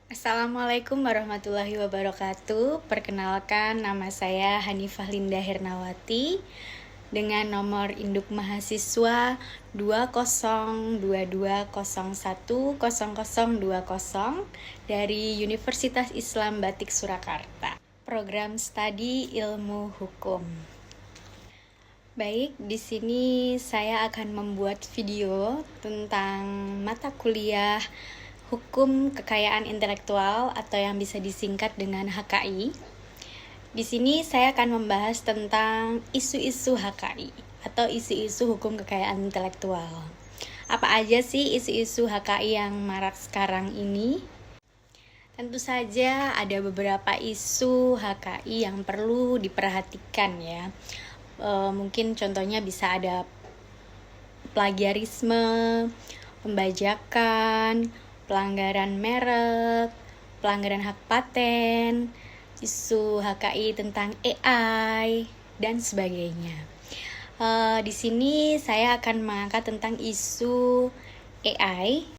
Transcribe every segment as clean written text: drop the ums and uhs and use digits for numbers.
Assalamualaikum warahmatullahi wabarakatuh. Perkenalkan, nama saya Hanifah Linda Hernawati dengan nomor induk mahasiswa 2022010020 dari Universitas Islam Batik Surakarta. Program Studi Ilmu Hukum. Baik, di sini saya akan membuat video tentang mata kuliah Hukum Kekayaan Intelektual atau yang bisa disingkat dengan HKI. Di sini saya akan membahas tentang isu-isu HKI atau isu-isu hukum kekayaan intelektual. Apa aja sih isu-isu HKI yang marak sekarang ini? Tentu saja ada beberapa isu HKI yang perlu diperhatikan ya. Mungkin contohnya bisa ada plagiarisme, pembajakan, pelanggaran merek, pelanggaran hak paten, isu HKI tentang AI, dan sebagainya. Di sini saya akan mengangkat tentang isu AI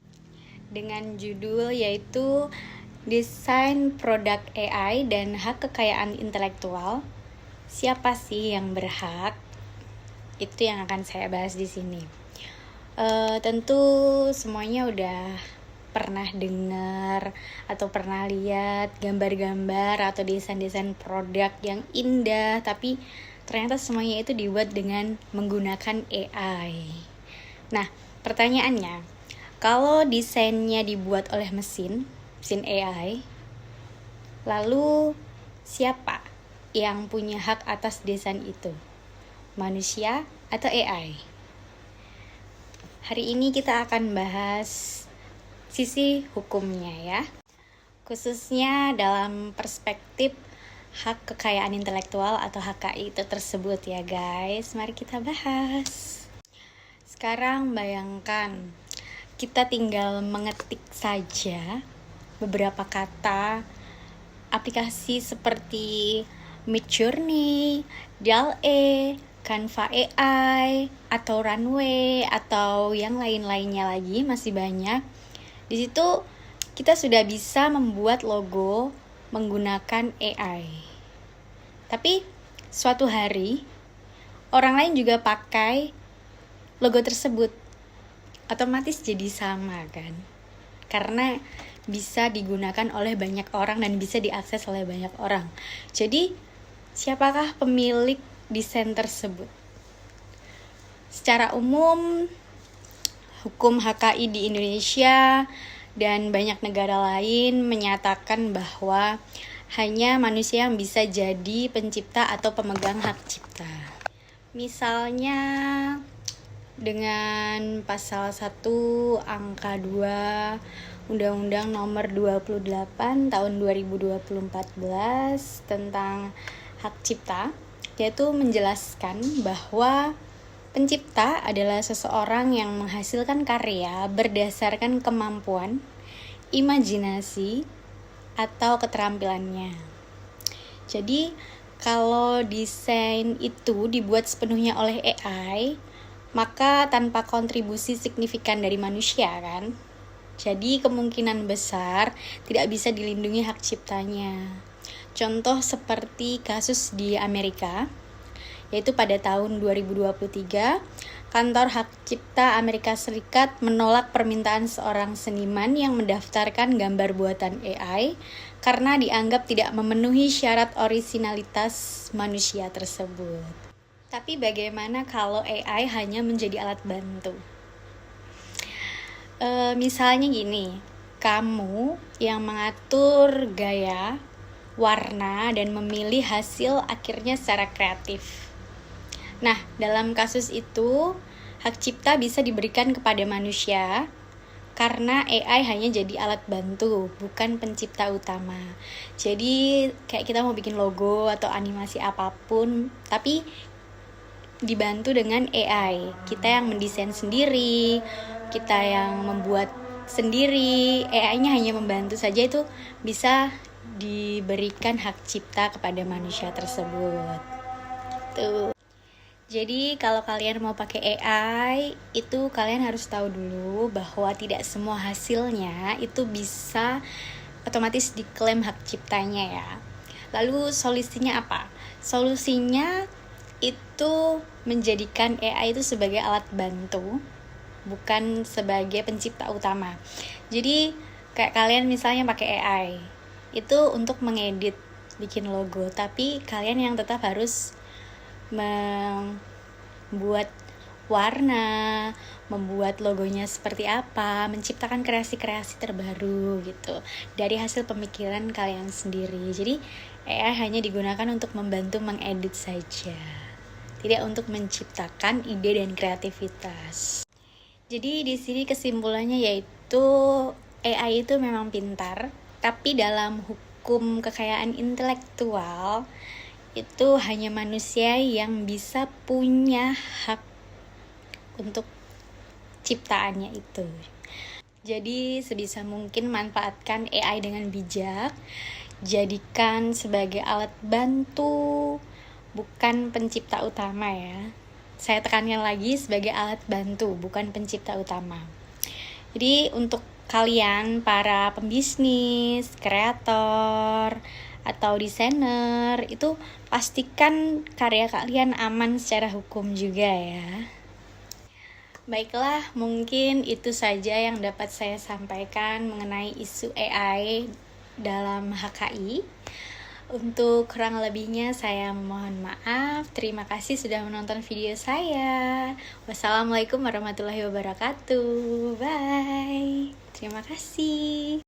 dengan judul yaitu Desain Produk AI dan Hak Kekayaan Intelektual. Siapa sih yang berhak? Itu yang akan saya bahas di sini. Tentu semuanya udah pernah dengar atau pernah lihat gambar-gambar atau desain-desain produk yang indah, tapi ternyata semuanya itu dibuat dengan menggunakan AI. Nah, pertanyaannya, kalau desainnya dibuat oleh mesin AI, lalu siapa yang punya hak atas desain itu? Manusia atau AI? Hari ini kita akan bahas sisi hukumnya ya, khususnya dalam perspektif hak kekayaan intelektual atau HKI itu tersebut ya guys. Mari kita bahas. Sekarang bayangkan kita tinggal mengetik saja beberapa kata aplikasi seperti Midjourney, DALL-E, Canva AI, atau Runway, atau yang lain-lainnya lagi, masih banyak. Di situ kita sudah bisa membuat logo menggunakan AI. Tapi suatu hari orang lain juga pakai logo tersebut. Otomatis jadi sama kan? Karena bisa digunakan oleh banyak orang dan bisa diakses oleh banyak orang. Jadi siapakah pemilik desain tersebut? Secara umum, hukum HKI di Indonesia dan banyak negara lain menyatakan bahwa hanya manusia yang bisa jadi pencipta atau pemegang hak cipta. Misalnya dengan pasal 1 angka 2 Undang-Undang Nomor 28 Tahun 2014 tentang hak cipta, yaitu menjelaskan bahwa pencipta adalah seseorang yang menghasilkan karya berdasarkan kemampuan, imajinasi, atau keterampilannya. Jadi, kalau desain itu dibuat sepenuhnya oleh AI, maka tanpa kontribusi signifikan dari manusia kan? Jadi, kemungkinan besar tidak bisa dilindungi hak ciptanya. Contoh seperti kasus di Amerika, yaitu pada tahun 2023, Kantor Hak Cipta Amerika Serikat menolak permintaan seorang seniman yang mendaftarkan gambar buatan AI karena dianggap tidak memenuhi syarat orisinalitas manusia tersebut. Tapi bagaimana kalau AI hanya menjadi alat bantu? Misalnya gini, kamu yang mengatur gaya, warna, dan memilih hasil akhirnya secara kreatif. Nah, dalam kasus itu, hak cipta bisa diberikan kepada manusia karena AI hanya jadi alat bantu, bukan pencipta utama. Jadi, kayak kita mau bikin logo atau animasi apapun, tapi dibantu dengan AI. Kita yang mendesain sendiri, kita yang membuat sendiri, AI-nya hanya membantu saja, itu bisa diberikan hak cipta kepada manusia tersebut. Tuh. Jadi kalau kalian mau pakai AI, itu kalian harus tahu dulu bahwa tidak semua hasilnya itu bisa otomatis diklaim hak ciptanya ya. Lalu solusinya apa? Solusinya itu menjadikan AI itu sebagai alat bantu, bukan sebagai pencipta utama. Jadi kayak kalian misalnya pakai AI, itu untuk mengedit, bikin logo, tapi kalian yang tetap harus membuat warna, membuat logonya seperti apa, menciptakan kreasi-kreasi terbaru gitu dari hasil pemikiran kalian sendiri. Jadi AI hanya digunakan untuk membantu mengedit saja, tidak untuk menciptakan ide dan kreativitas. Jadi di sini kesimpulannya yaitu AI itu memang pintar, tapi dalam hukum kekayaan intelektual itu hanya manusia yang bisa punya hak untuk ciptaannya itu. Jadi sebisa mungkin manfaatkan AI dengan bijak, jadikan sebagai alat bantu, bukan pencipta utama ya. Saya tekankan lagi, sebagai alat bantu, bukan pencipta utama. Jadi untuk kalian para pembisnis, kreator, atau desainer, itu pastikan karya kalian aman secara hukum juga ya. Baiklah, mungkin itu saja yang dapat saya sampaikan mengenai isu AI dalam HKI. Untuk kurang lebihnya saya mohon maaf. Terima kasih sudah menonton video saya. Wassalamualaikum warahmatullahi wabarakatuh. Bye. Terima kasih.